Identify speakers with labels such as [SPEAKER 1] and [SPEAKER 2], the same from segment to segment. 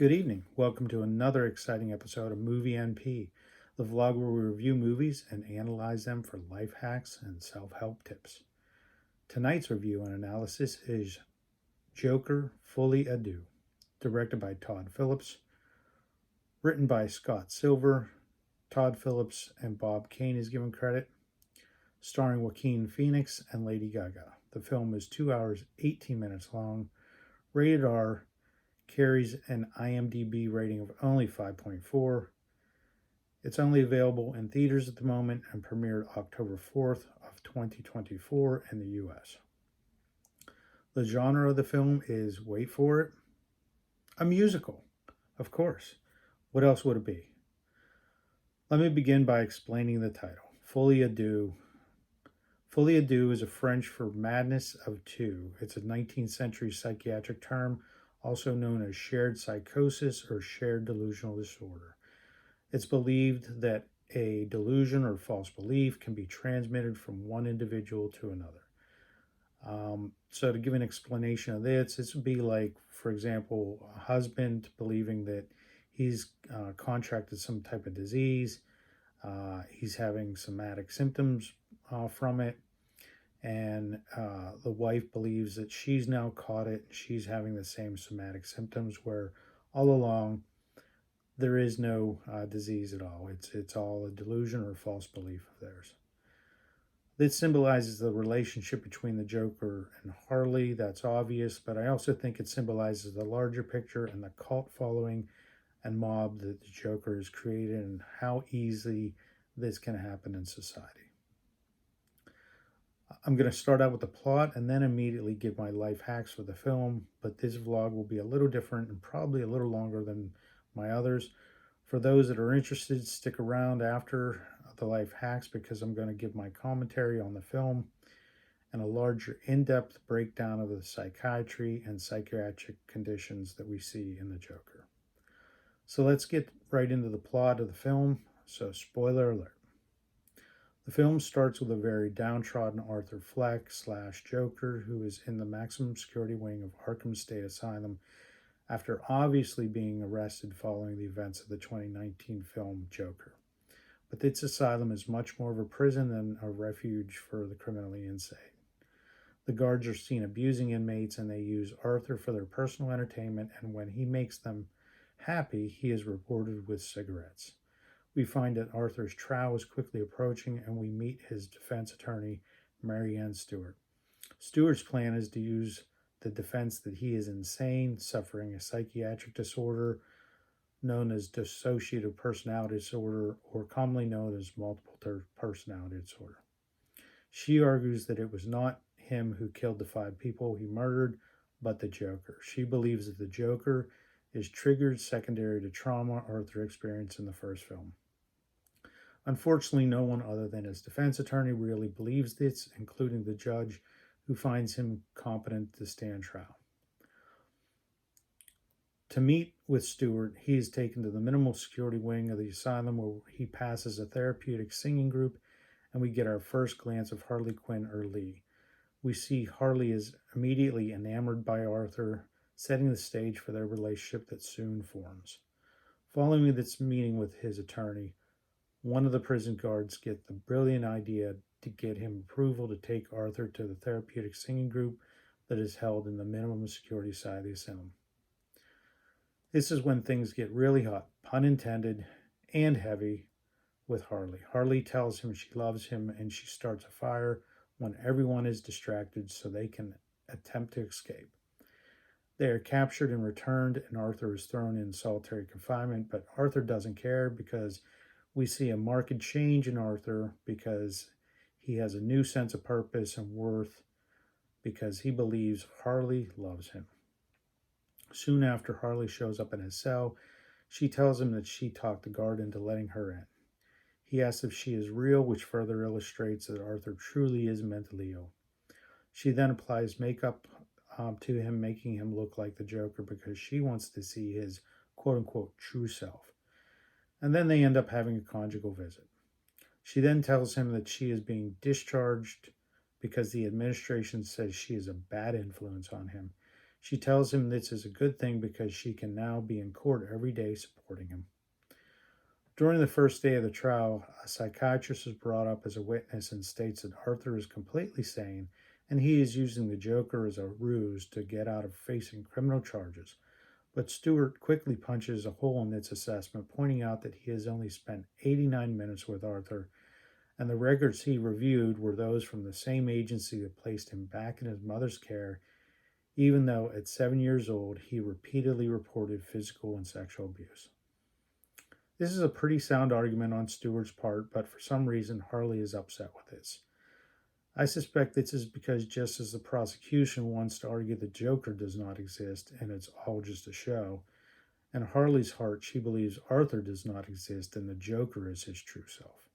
[SPEAKER 1] Good evening. Welcome to another exciting episode of Movie NP, the vlog where we review movies and analyze them for life hacks and self-help tips. Tonight's review and analysis is Joker, Folie, Deux, directed by Todd Phillips, written by Scott Silver. Todd Phillips and Bob Kane is given credit, starring Joaquin Phoenix and Lady Gaga. The film is 2 hours, 18 minutes long, rated R, carries an IMDb rating of only 5.4. It's only available in theaters at the moment and premiered October 4th of 2024 in the US. The genre of the film is, wait for it, a musical. Of course. What else would it be? Let me begin by explaining the title. Folie Deux. Folie Deux is a French for madness of two. It's a 19th century psychiatric term, also known as shared psychosis or shared delusional disorder. It's believed that a delusion or false belief can be transmitted from one individual to another. So to give an explanation of this would be like, for example, a husband believing that he's contracted some type of disease, he's having somatic symptoms from it, and the wife believes that she's now caught it. She's having the same somatic symptoms, where all along there is no disease at all. It's all a delusion or a false belief of theirs. This symbolizes the relationship between the Joker and Harley. That's obvious, but I also think it symbolizes the larger picture and the cult following and mob that the Joker has created, and how easily this can happen in society. I'm going to start out with the plot and then immediately give my life hacks for the film, but this vlog will be a little different and probably a little longer than my others. For those that are interested, stick around after the life hacks, because I'm going to give my commentary on the film and a larger in-depth breakdown of the psychiatry and psychiatric conditions that we see in the Joker. So let's get right into the plot of the film. So spoiler alert. The film starts with a very downtrodden Arthur Fleck / Joker, who is in the maximum security wing of Arkham State Asylum after obviously being arrested following the events of the 2019 film Joker. But this asylum is much more of a prison than a refuge for the criminally insane. The guards are seen abusing inmates, and they use Arthur for their personal entertainment, and when he makes them happy, he is rewarded with cigarettes. We find that Arthur's trial is quickly approaching, and we meet his defense attorney, Marianne Stewart. Stewart's plan is to use the defense that he is insane, suffering a psychiatric disorder known as dissociative personality disorder, or commonly known as multiple personality disorder. She argues that it was not him who killed the 5 people he murdered, but the Joker. She believes that the Joker is triggered secondary to trauma Arthur experienced in the first film. Unfortunately, no one other than his defense attorney really believes this, including the judge, who finds him competent to stand trial. To meet with Stewart, he is taken to the minimal security wing of the asylum, where he passes a therapeutic singing group, and we get our first glance of Harley Quinn, or Lee. We see Harley is immediately enamored by Arthur, setting the stage for their relationship that soon forms. Following this meeting with his attorney, one of the prison guards gets the brilliant idea to get him approval to take Arthur to the therapeutic singing group that is held in the minimum security side of the asylum. This is when things get really hot, pun intended, and heavy with Harley. Harley tells him she loves him, and she starts a fire when everyone is distracted so they can attempt to escape. They are captured and returned, and Arthur is thrown in solitary confinement, but Arthur doesn't care, because we see a marked change in Arthur, because he has a new sense of purpose and worth, because he believes Harley loves him. Soon after Harley shows up in his cell, she tells him that she talked the guard into letting her in. He asks if she is real, which further illustrates that Arthur truly is mentally ill. She then applies makeup to him, making him look like the Joker, because she wants to see his quote-unquote true self. And then they end up having a conjugal visit. She then tells him that she is being discharged because the administration says she is a bad influence on him. She tells him this is a good thing because she can now be in court every day supporting him. During the first day of the trial, a psychiatrist is brought up as a witness and states that Arthur is completely sane and he is using the Joker as a ruse to get out of facing criminal charges. But Stewart quickly punches a hole in its assessment, pointing out that he has only spent 89 minutes with Arthur, and the records he reviewed were those from the same agency that placed him back in his mother's care, even though at 7 years old he repeatedly reported physical and sexual abuse. This is a pretty sound argument on Stewart's part, but for some reason Harley is upset with this. I suspect this is because just as the prosecution wants to argue the Joker does not exist and it's all just a show, in Harley's heart she believes Arthur does not exist and the Joker is his true self.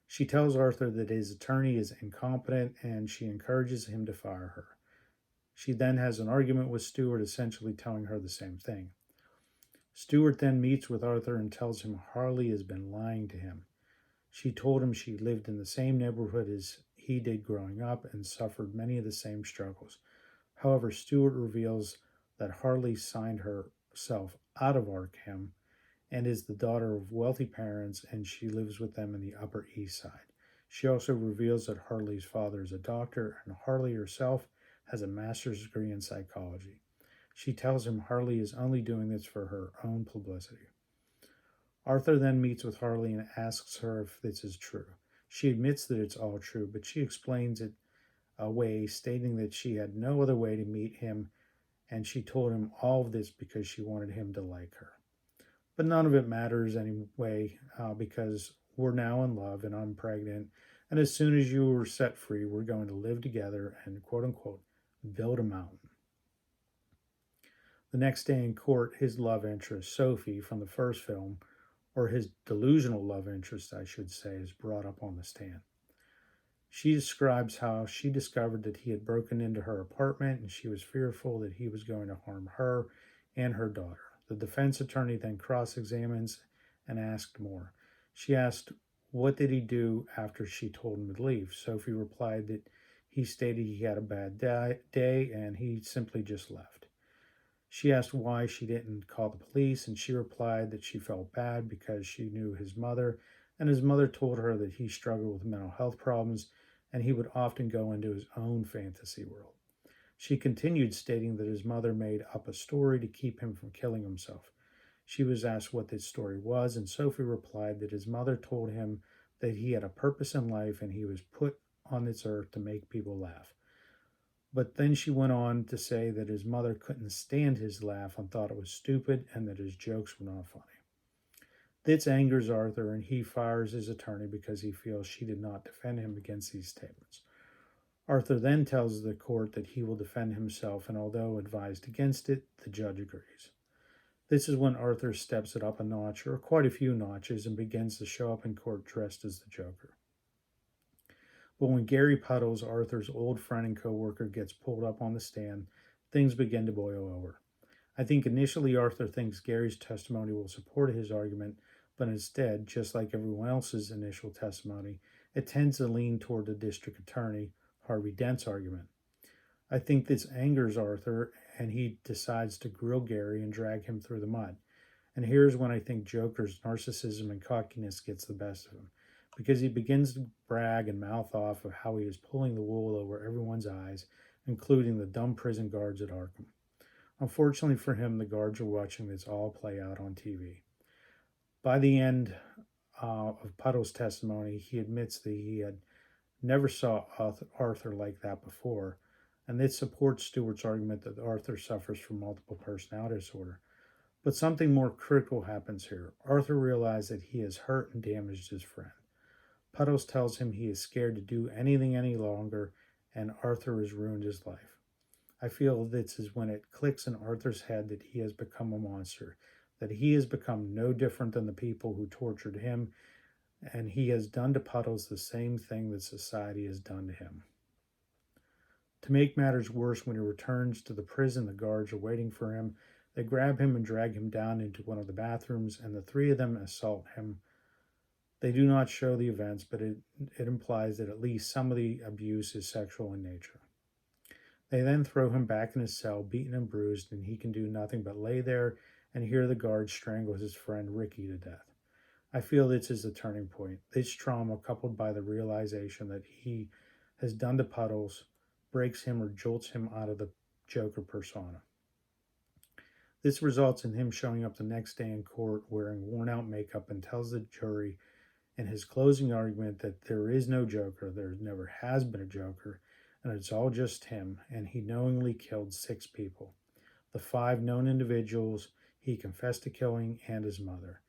[SPEAKER 1] She tells Arthur that his attorney is incompetent and she encourages him to fire her. She then has an argument with Stewart, essentially telling her the same thing. Stewart then meets with Arthur and tells him Harley has been lying to him. She told him she lived in the same neighborhood as he did growing up and suffered many of the same struggles. However, Stewart reveals that Harley signed herself out of Arkham and is the daughter of wealthy parents, and she lives with them in the Upper East Side. She also reveals that Harley's father is a doctor and Harley herself has a master's degree in psychology. She tells him Harley is only doing this for her own publicity. Arthur then meets with Harley and asks her if this is true. She admits that it's all true, but she explains it away, stating that she had no other way to meet him, and she told him all of this because she wanted him to like her. But none of it matters anyway, because we're now in love and I'm pregnant, and as soon as you are set free, we're going to live together and quote-unquote build a mountain. The next day in court, his love interest, Sophie, from the first film, or his delusional love interest, I should say, is brought up on the stand. She describes how she discovered that he had broken into her apartment and she was fearful that he was going to harm her and her daughter. The defense attorney then cross-examines and asked more. She asked, what did he do after she told him to leave? Sophie replied that he stated he had a bad day and he simply just left. She asked why she didn't call the police, and she replied that she felt bad because she knew his mother, and his mother told her that he struggled with mental health problems, and he would often go into his own fantasy world. She continued, stating that his mother made up a story to keep him from killing himself. She was asked what this story was, and Sophie replied that his mother told him that he had a purpose in life and he was put on this earth to make people laugh. But then she went on to say that his mother couldn't stand his laugh and thought it was stupid and that his jokes were not funny. This angers Arthur and he fires his attorney because he feels she did not defend him against these statements. Arthur then tells the court that he will defend himself, and although advised against it, the judge agrees. This is when Arthur steps it up a notch, or quite a few notches, and begins to show up in court dressed as the Joker. But when Gary Puddles, Arthur's old friend and co-worker, gets pulled up on the stand, things begin to boil over. I think initially Arthur thinks Gary's testimony will support his argument, but instead, just like everyone else's initial testimony, it tends to lean toward the district attorney, Harvey Dent's argument. I think this angers Arthur, and he decides to grill Gary and drag him through the mud. And here's when I think Joker's narcissism and cockiness gets the best of him, because he begins to brag and mouth off of how he is pulling the wool over everyone's eyes, including the dumb prison guards at Arkham. Unfortunately for him, the guards are watching this all play out on TV. By the end of Puddle's testimony, he admits that he had never saw Arthur like that before, and this supports Stewart's argument that Arthur suffers from multiple personality disorder. But something more critical happens here. Arthur realizes that he has hurt and damaged his friend. Puddles tells him he is scared to do anything any longer, and Arthur has ruined his life. I feel this is when it clicks in Arthur's head that he has become a monster, that he has become no different than the people who tortured him, and he has done to Puddles the same thing that society has done to him. To make matters worse, when he returns to the prison, the guards are waiting for him. They grab him and drag him down into one of the bathrooms, and the three of them assault him. They do not show the events, but it implies that at least some of the abuse is sexual in nature. They then throw him back in his cell, beaten and bruised, and he can do nothing but lay there and hear the guard strangle his friend Ricky to death. I feel this is the turning point. This trauma, coupled by the realization that he has done to Puddles, breaks him or jolts him out of the Joker persona. This results in him showing up the next day in court wearing worn out makeup and tells the jury in his closing argument that there is no Joker, there never has been a Joker, and it's all just him, and he knowingly killed 6 people. The 5 known individuals he confessed to killing and his mother.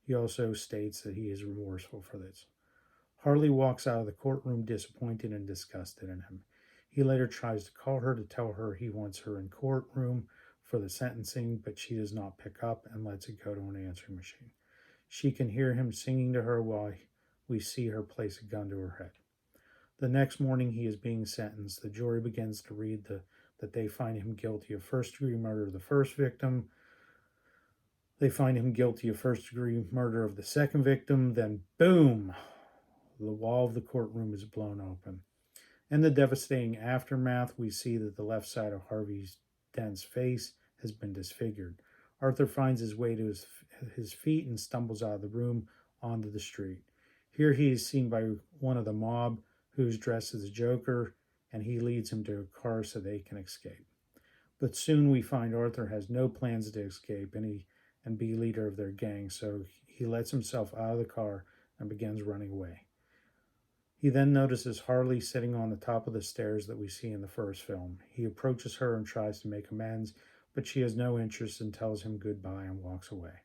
[SPEAKER 1] He also states that he is remorseful for this. Harley walks out of the courtroom disappointed and disgusted in him. He later tries to call her to tell her he wants her in courtroom for the sentencing, but she does not pick up and lets it go to an answering machine. She can hear him singing to her while we see her place a gun to her head. The next morning he is being sentenced. The jury begins to read that they find him guilty of first-degree murder of the first victim. They find him guilty of first-degree murder of the second victim. Then, boom, the wall of the courtroom is blown open. In the devastating aftermath, we see that the left side of Harvey Dent's face has been disfigured. Arthur finds his way to his feet and stumbles out of the room onto the street. Here he is seen by one of the mob who is dressed as a Joker, and he leads him to a car so they can escape. But soon we find Arthur has no plans to escape and be leader of their gang, so he lets himself out of the car and begins running away. He then notices Harley sitting on the top of the stairs that we see in the first film. He approaches her and tries to make amends, but she has no interest and tells him goodbye and walks away.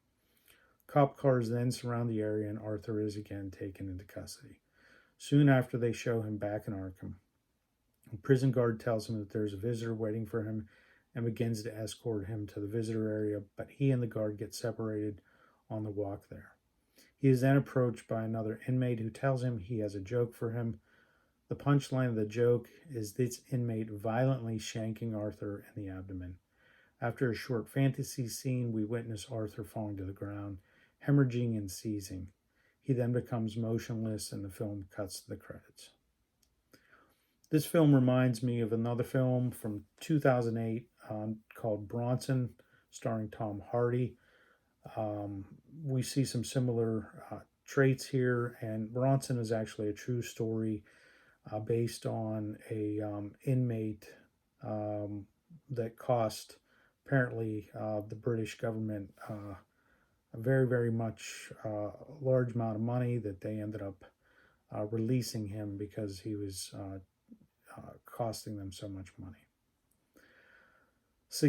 [SPEAKER 1] Cop cars then surround the area and Arthur is again taken into custody. Soon after, they show him back in Arkham. A prison guard tells him that there's a visitor waiting for him and begins to escort him to the visitor area, but he and the guard get separated on the walk there. He is then approached by another inmate who tells him he has a joke for him. The punchline of the joke is this inmate violently shanking Arthur in the abdomen. After a short fantasy scene, we witness Arthur falling to the ground, hemorrhaging and seizing. He then becomes motionless and the film cuts to the credits. This film reminds me of another film from 2008 called Bronson, starring Tom Hardy. We see some similar traits here, and Bronson is actually a true story based on a inmate that cost apparently the British government a very, very much large amount of money that they ended up releasing him because he was costing them so much money. So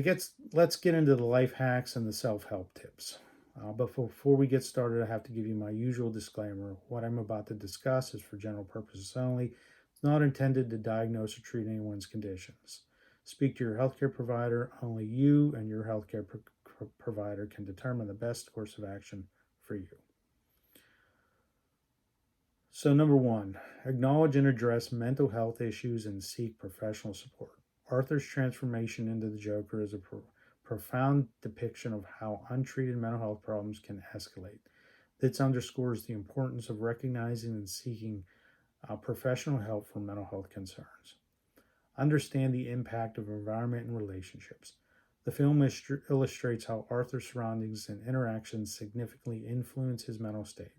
[SPEAKER 1] let's get into the life hacks and the self-help tips. But before we get started, I have to give you my usual disclaimer. What I'm about to discuss is for general purposes only. It's not intended to diagnose or treat anyone's conditions. Speak to your healthcare provider. Only you and your healthcare provider can determine the best course of action for you. So number 1, acknowledge and address mental health issues and seek professional support. Arthur's transformation into the Joker is a profound depiction of how untreated mental health problems can escalate. This underscores the importance of recognizing and seeking professional help for mental health concerns. Understand the impact of environment and relationships. The film illustrates how Arthur's surroundings and interactions significantly influence his mental state.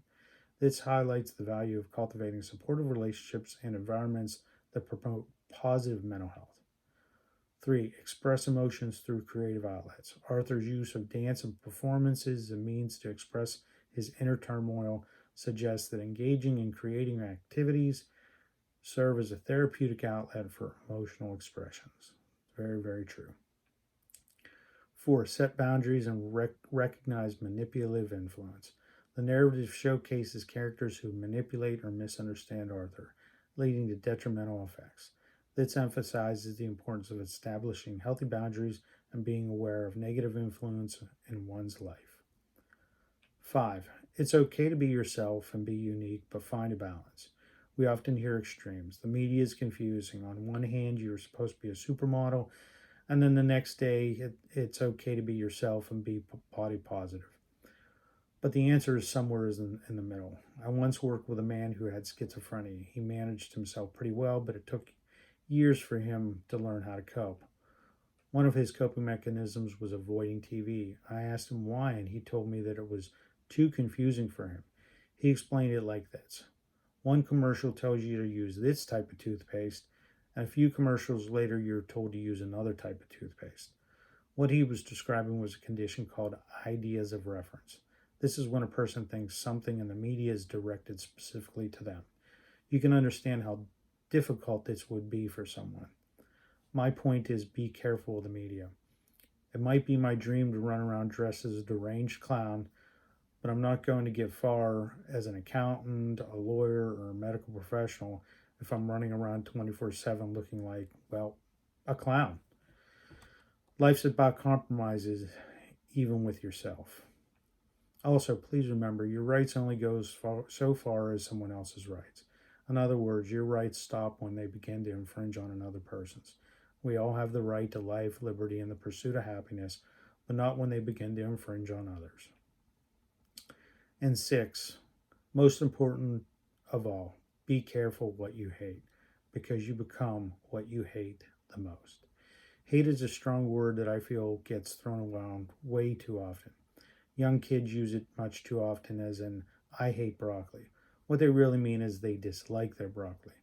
[SPEAKER 1] This highlights the value of cultivating supportive relationships and environments that promote positive mental health. 3. Express emotions through creative outlets. Arthur's use of dance and performances as a means to express his inner turmoil suggests that engaging in creating activities serve as a therapeutic outlet for emotional expressions. Very, very true. 4. Set boundaries and recognize manipulative influence. The narrative showcases characters who manipulate or misunderstand Arthur, leading to detrimental effects. This emphasizes the importance of establishing healthy boundaries and being aware of negative influence in one's life. 5. It's okay to be yourself and be unique, but find a balance. We often hear extremes. The media is confusing. On one hand, you're supposed to be a supermodel, and then the next day, it's okay to be yourself and be body positive. But the answer is somewhere in the middle. I once worked with a man who had schizophrenia. He managed himself pretty well, but it took years for him to learn how to cope. One of his coping mechanisms was avoiding TV. I asked him why, and he told me that it was too confusing for him. He explained it like this: one commercial tells you to use this type of toothpaste, and a few commercials later, you're told to use another type of toothpaste. What he was describing was a condition called ideas of reference. This is when a person thinks something in the media is directed specifically to them. You can understand how difficult this would be for someone. My point is, be careful of the media. It might be my dream to run around dressed as a deranged clown, but I'm not going to get far as an accountant, a lawyer, or a medical professional if I'm running around 24/7 looking like, well, a clown. Life's about compromises, even with yourself. Also, please remember your rights only goes so far as someone else's rights. In other words, your rights stop when they begin to infringe on another person's. We all have the right to life, liberty, and the pursuit of happiness, but not when they begin to infringe on others. And 6, most important of all, be careful what you hate, because you become what you hate the most. Hate is a strong word that I feel gets thrown around way too often. Young kids use it much too often as in, I hate broccoli. What they really mean is they dislike their broccoli.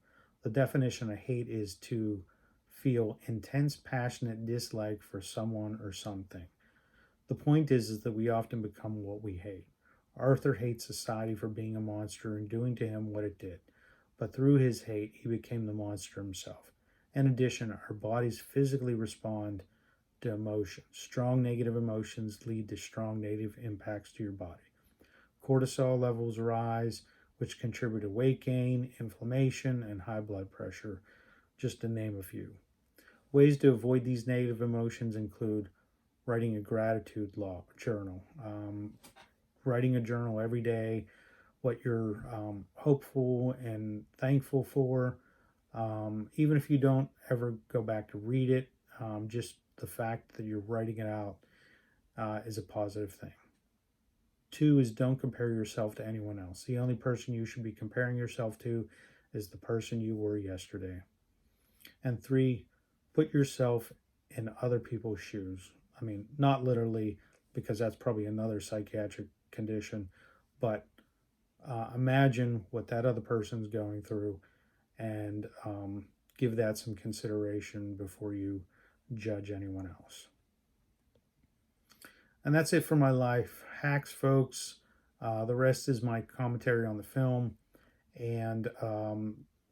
[SPEAKER 1] The definition of hate is to feel intense, passionate dislike for someone or something. The point is that we often become what we hate. Arthur hates society for being a monster and doing to him what it did. But through his hate, he became the monster himself. In addition, our bodies physically respond to emotions. Strong negative emotions lead to strong negative impacts to your body. Cortisol levels rise, which contribute to weight gain, inflammation, and high blood pressure, just to name a few. Ways to avoid these negative emotions include writing a gratitude log journal, writing a journal every day, what you're hopeful and thankful for. Even if you don't ever go back to read it, just the fact that you're writing it out is a positive thing. 2 is don't compare yourself to anyone else. The only person you should be comparing yourself to is the person you were yesterday. And 3, put yourself in other people's shoes. I mean, not literally, because that's probably another psychiatric condition, but imagine what that other person's going through and give that some consideration before you judge anyone else. And that's it for my life hacks, folks. The rest is my commentary on the film and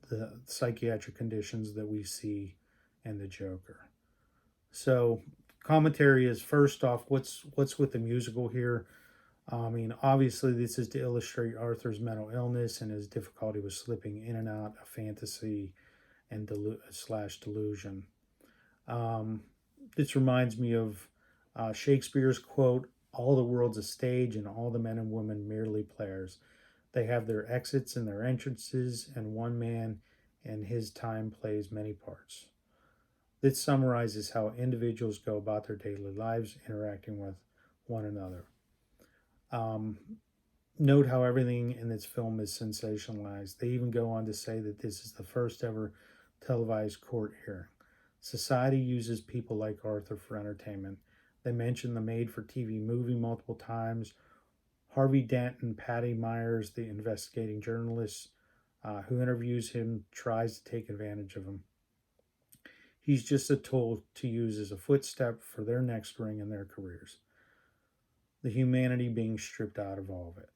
[SPEAKER 1] the psychiatric conditions that we see in the Joker. So, commentary is first off, what's with the musical here? I mean, obviously, this is to illustrate Arthur's mental illness and his difficulty with slipping in and out of fantasy and delusion. This reminds me of Shakespeare's quote, all the world's a stage and all the men and women merely players. They have their exits and their entrances, and one man in his time plays many parts. This summarizes how individuals go about their daily lives interacting with one another. Note how everything in this film is sensationalized. They even go on to say that this is the first ever televised court hearing. Society uses people like Arthur for entertainment. They mention the made-for-TV movie multiple times. Harvey Dent and Patty Myers, the investigating journalist who interviews him, tries to take advantage of him. He's just a tool to use as a footstep for their next ring in their careers. The humanity being stripped out of all of it.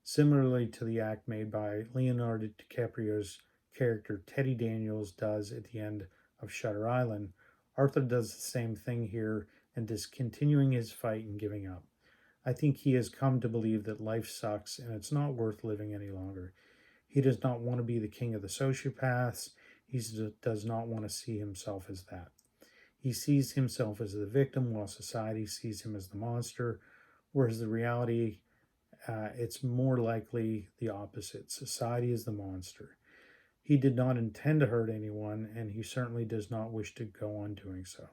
[SPEAKER 1] Similarly to the act made by Leonardo DiCaprio's character Teddy Daniels does at the end of Shutter Island, Arthur does the same thing here and discontinuing his fight and giving up. I think he has come to believe that life sucks and it's not worth living any longer. He does not want to be the king of the sociopaths. He does not want to see himself as that. He sees himself as the victim while society sees him as the monster, whereas the reality, it's more likely the opposite. Society is the monster. He did not intend to hurt anyone, and he certainly does not wish to go on doing so.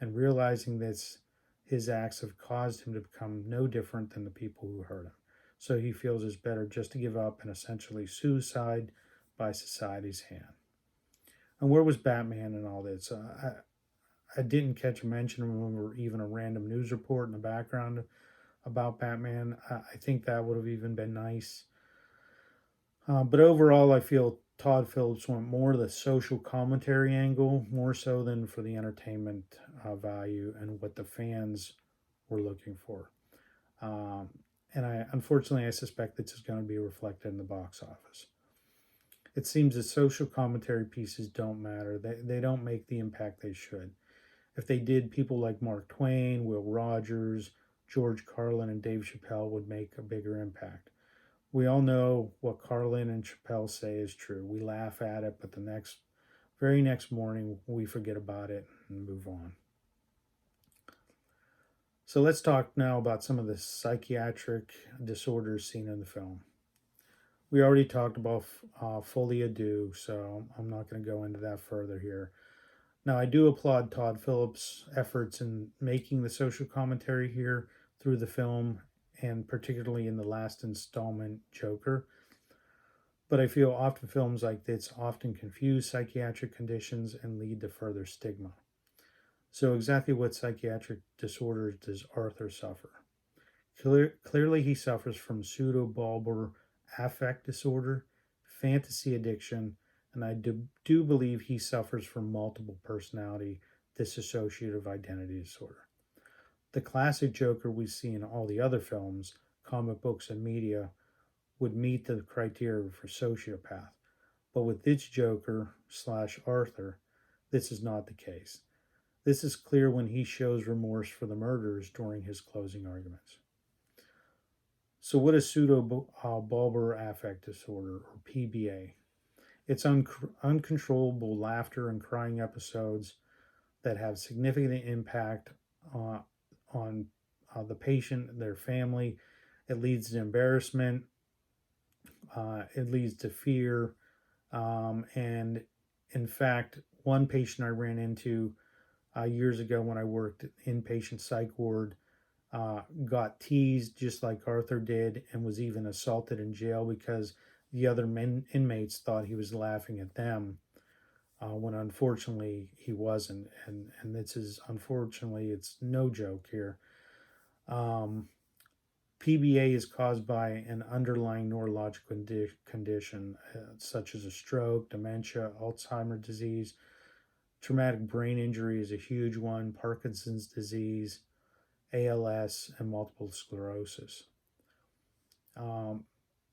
[SPEAKER 1] And realizing this, his acts have caused him to become no different than the people who hurt him. So he feels it's better just to give up and essentially suicide by society's hand. And where was Batman in all this? I didn't catch a mention of him or even a random news report in the background about Batman. I think that would have even been nice. But overall, I feel Todd Phillips went more the social commentary angle, more so than for the entertainment value and what the fans were looking for. Um, and unfortunately, I suspect this is going to be reflected in the box office. It seems that social commentary pieces don't matter. They don't make the impact they should. If they did, people like Mark Twain, Will Rogers, George Carlin, and Dave Chappelle would make a bigger impact. We all know what Carlin and Chappelle say is true. We laugh at it, but the very next morning, we forget about it and move on. So let's talk now about some of the psychiatric disorders seen in the film. We already talked about Folie, Deux, so I'm not going to go into that further here. Now, I do applaud Todd Phillips' efforts in making the social commentary here through the film, and particularly in the last installment, Joker. But I feel often films like this often confuse psychiatric conditions and lead to further stigma. So, exactly what psychiatric disorders does Arthur suffer? Clearly, he suffers from pseudo-bulbar affect disorder, fantasy addiction, and I do believe he suffers from multiple personality dissociative identity disorder. The classic Joker we see in all the other films, comic books, and media would meet the criteria for sociopath. But with this Joker slash Arthur, this is not the case. This is clear when he shows remorse for the murders during his closing arguments. So, what is pseudo-bulbar affect disorder, or PBA? It's uncontrollable laughter and crying episodes that have significant impact on the patient and their family. It leads to embarrassment. It leads to fear. And in fact, one patient I ran into years ago when I worked inpatient psych ward got teased just like Arthur did and was even assaulted in jail because the other inmates thought he was laughing at them when unfortunately he wasn't. And this is, unfortunately, it's no joke here. PBA is caused by an underlying neurological condition such as a stroke, dementia, Alzheimer's disease. Traumatic brain injury is a huge one, Parkinson's disease, ALS, and multiple sclerosis. And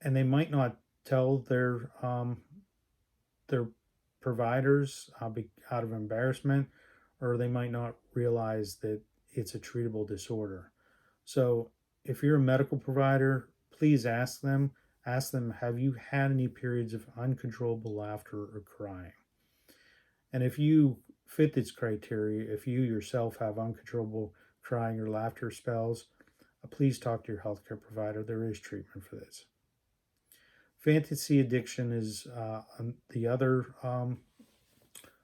[SPEAKER 1] they might not tell their providers out of embarrassment, or they might not realize that it's a treatable disorder. So if you're a medical provider, please ask them, have you had any periods of uncontrollable laughter or crying? And if you fit this criteria, if you yourself have uncontrollable crying or laughter spells, please talk to your healthcare provider. There is treatment for this. Fantasy addiction is the other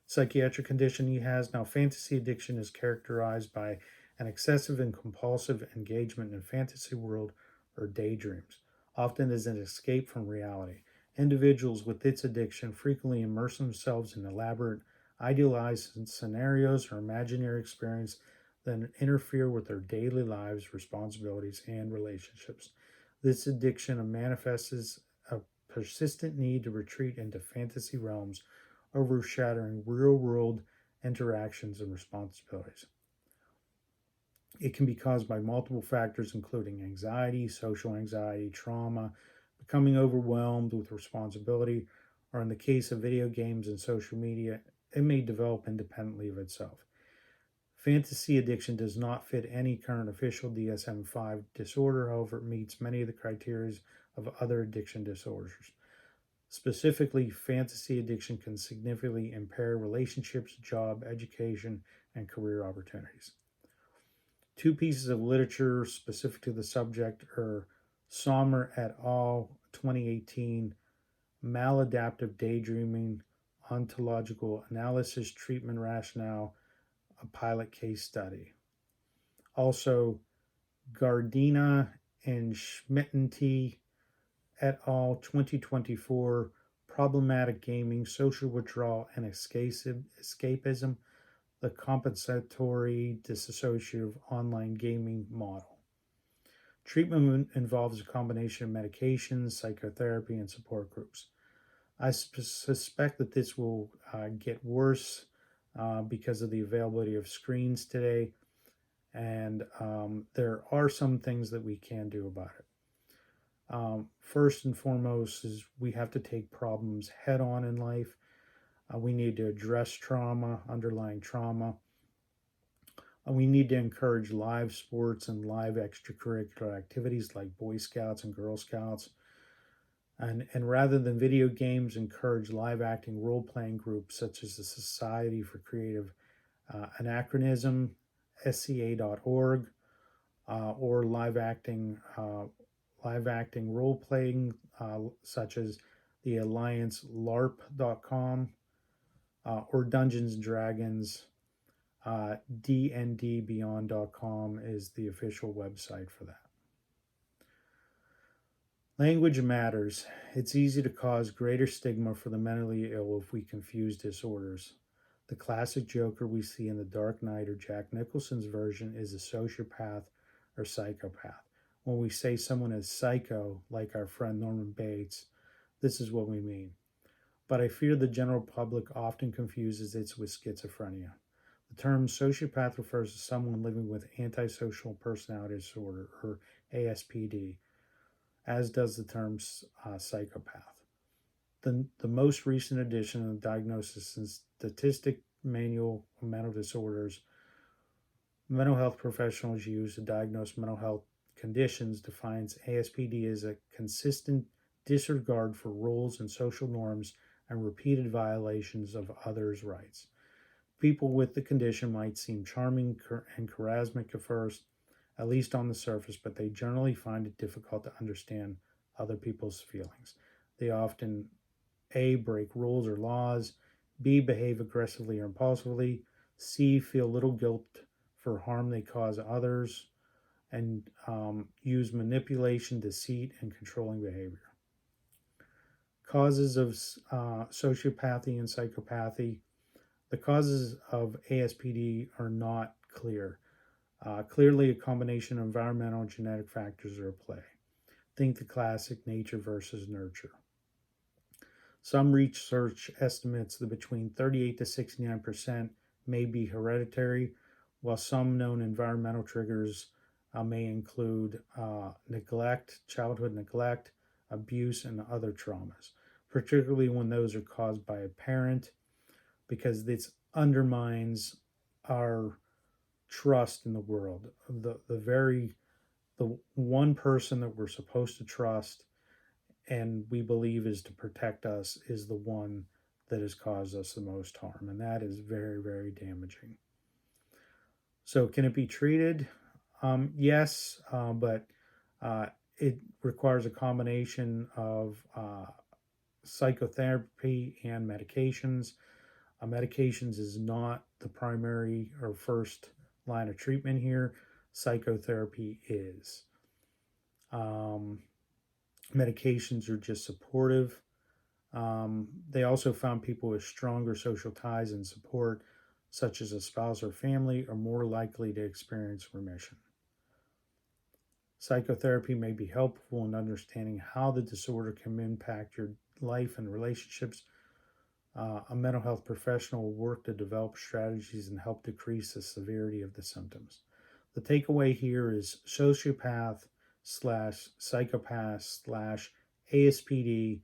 [SPEAKER 1] psychiatric condition he has. Now, fantasy addiction is characterized by an excessive and compulsive engagement in fantasy world or daydreams, often as an escape from reality. Individuals with this addiction frequently immerse themselves in elaborate, idealized scenarios or imaginary experiences that interfere with their daily lives, responsibilities, and relationships. This addiction manifests as a persistent need to retreat into fantasy realms, overshadowing real-world interactions and responsibilities. It can be caused by multiple factors, including anxiety, social anxiety, trauma, becoming overwhelmed with responsibility, or in the case of video games and social media, it may develop independently of itself. Fantasy addiction does not fit any current official DSM-5 disorder, however, it meets many of the criteria of other addiction disorders. Specifically, fantasy addiction can significantly impair relationships, job, education, and career opportunities. Two pieces of literature specific to the subject are Sommer et al. 2018, Maladaptive Daydreaming, Ontological Analysis, Treatment Rationale, a Pilot Case Study. Also, Gardina and Schmidt et al. 2024, Problematic Gaming, Social Withdrawal, and Escapism, the compensatory dissociative online gaming model. Treatment involves a combination of medications, psychotherapy, and support groups. I suspect that this will get worse because of the availability of screens today, and there are some things that we can do about it. First and foremost is we have to take problems head on in life. We need to address trauma, underlying trauma. We need to encourage live sports and live extracurricular activities like Boy Scouts and Girl Scouts. And rather than video games, encourage live acting role playing groups such as the Society for Creative Anachronism, SCA.org, or live acting role playing such as the Alliance LARP.com, or Dungeons and Dragons. DNDbeyond.com is the official website for that. Language matters. It's easy to cause greater stigma for the mentally ill if we confuse disorders. The classic Joker we see in The Dark Knight or Jack Nicholson's version is a sociopath or psychopath. When we say someone is psycho, like our friend Norman Bates, this is what we mean. But I fear the general public often confuses it with schizophrenia. The term sociopath refers to someone living with antisocial personality disorder, or ASPD, as does the term psychopath. The most recent edition of the Diagnosis and Statistic Manual of Mental Disorders mental health professionals use to diagnose mental health conditions defines ASPD as a consistent disregard for rules and social norms and repeated violations of others' rights. People with the condition might seem charming and charismatic at first, at least on the surface, but they generally find it difficult to understand other people's feelings. They often A, break rules or laws, B, behave aggressively or impulsively, C, feel little guilt for harm they cause others, and use manipulation, deceit, and controlling behavior. Causes of sociopathy and psychopathy. The causes of ASPD are not clear. Clearly, a combination of environmental and genetic factors are at play. Think the classic nature versus nurture. Some research estimates that between 38 to 69% may be hereditary, while some known environmental triggers may include neglect, childhood neglect, abuse, and other traumas, particularly when those are caused by a parent, because this undermines our trust in the world. The one person that we're supposed to trust and we believe is to protect us is the one that has caused us the most harm, and that is very, very damaging. So can it be treated? Yes, but it requires a combination of psychotherapy and medications. Medications is not the primary or first line of treatment here. Psychotherapy is. Medications are just supportive. They also found people with stronger social ties and support, such as a spouse or family, are more likely to experience remission. Psychotherapy may be helpful in understanding how the disorder can impact your life and relationships. A mental health professional will work to develop strategies and help decrease the severity of the symptoms. The takeaway here is sociopath/psychopath/ASPD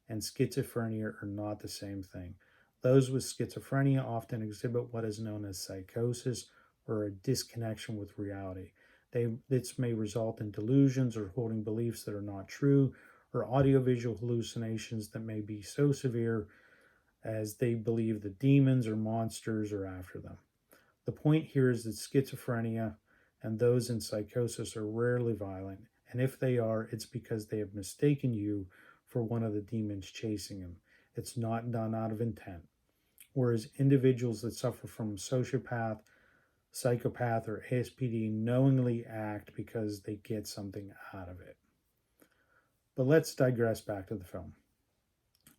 [SPEAKER 1] and schizophrenia are not the same thing. Those with schizophrenia often exhibit what is known as psychosis, or a disconnection with reality. This may result in delusions or holding beliefs that are not true, or audiovisual hallucinations that may be so severe as they believe that demons or monsters are after them. The point here is that schizophrenia and those in psychosis are rarely violent, and if they are, it's because they have mistaken you for one of the demons chasing them. It's not done out of intent. Whereas individuals that suffer from sociopath, psychopath, or ASPD knowingly act because they get something out of it. But let's digress back to the film.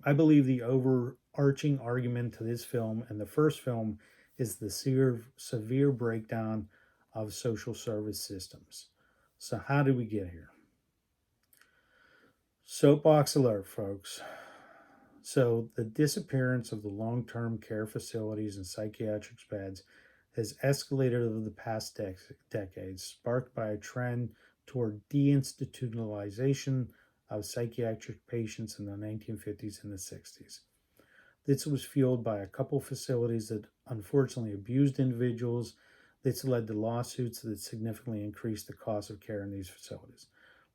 [SPEAKER 1] I believe the overarching argument to this film and the first film is the severe breakdown of social service systems. So, how did we get here? Soapbox alert, folks. So, the disappearance of the long term care facilities and psychiatric beds has escalated over the past decades, sparked by a trend toward deinstitutionalization of psychiatric patients in the 1950s and the 60s. This was fueled by a couple facilities that unfortunately abused individuals. This led to lawsuits that significantly increased the cost of care in these facilities.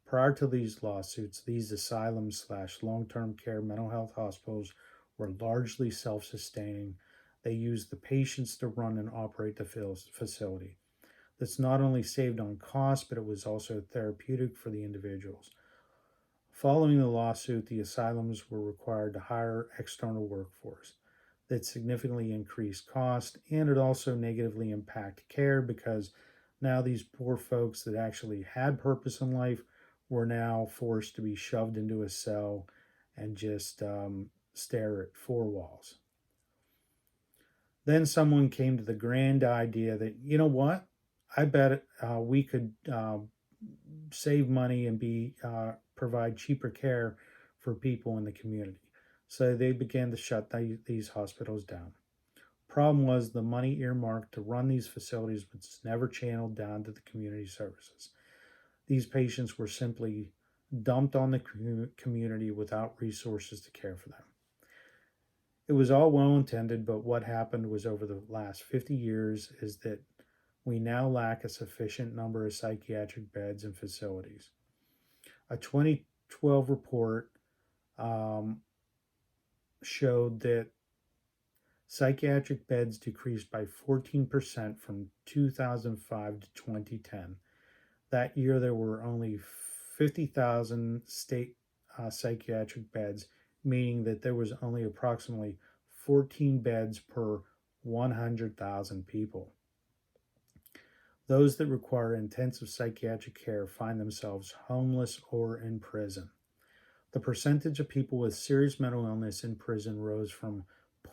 [SPEAKER 1] Prior to these lawsuits, these asylums / long-term care mental health hospitals were largely self-sustaining. They used the patients to run and operate the facility. This not only saved on cost, but it was also therapeutic for the individuals. Following the lawsuit, the asylums were required to hire external workforce. That significantly increased cost, and it also negatively impacted care because now these poor folks that actually had purpose in life were now forced to be shoved into a cell and just stare at four walls. Then someone came to the grand idea that, you know what, I bet we could save money and provide cheaper care for people in the community. So they began to shut these hospitals down. Problem was the money earmarked to run these facilities was never channeled down to the community services. These patients were simply dumped on the community without resources to care for them. It was all well intended, but what happened was over the last 50 years is that we now lack a sufficient number of psychiatric beds and facilities. A 2012 report showed that psychiatric beds decreased by 14% from 2005 to 2010. That year, there were only 50,000 state psychiatric beds, meaning that there was only approximately 14 beds per 100,000 people. Those that require intensive psychiatric care find themselves homeless or in prison. The percentage of people with serious mental illness in prison rose from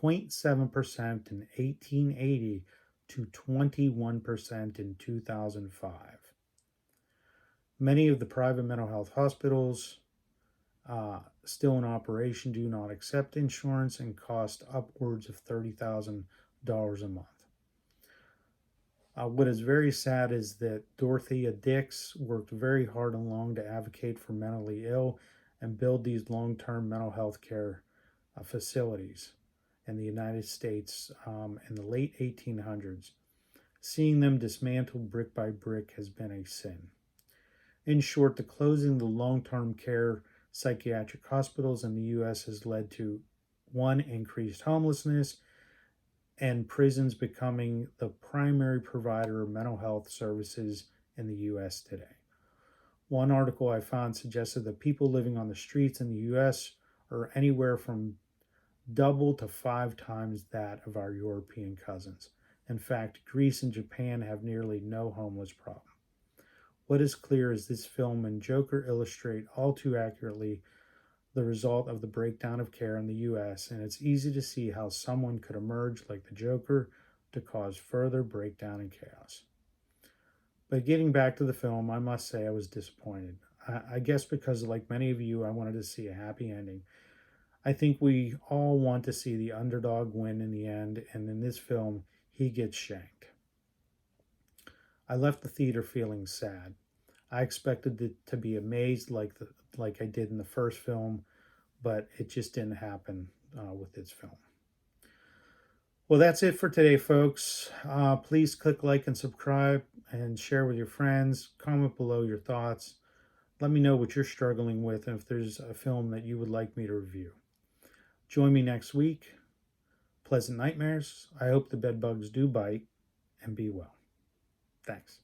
[SPEAKER 1] 0.7% in 1880 to 21% in 2005. Many of the private mental health hospitals still in operation do not accept insurance and cost upwards of $30,000 a month. What is very sad is that Dorothea Dix worked very hard and long to advocate for mentally ill and build these long-term mental health care facilities in the United States in the late 1800s. Seeing them dismantled brick by brick has been a sin. In short, the closing of the long-term care psychiatric hospitals in the U.S. has led to, one, increased homelessness, and prisons becoming the primary provider of mental health services in the U.S. today. One article I found suggested that people living on the streets in the U.S. are anywhere from double to 5 times that of our European cousins. In fact, Greece and Japan have nearly no homeless problem. What is clear is this film and Joker illustrate all too accurately the result of the breakdown of care in the U.S., and it's easy to see how someone could emerge like the Joker to cause further breakdown and chaos. But getting back to the film, I must say I was disappointed. I guess because, like many of you, I wanted to see a happy ending. I think we all want to see the underdog win in the end, and in this film, he gets shanked. I left the theater feeling sad. I expected it to be amazed like I did in the first film, but it just didn't happen with this film. Well, that's it for today, folks. Please click like and subscribe and share with your friends. Comment below your thoughts. Let me know what you're struggling with and if there's a film that you would like me to review. Join me next week. Pleasant nightmares. I hope the bed bugs do bite, and be well. Thanks.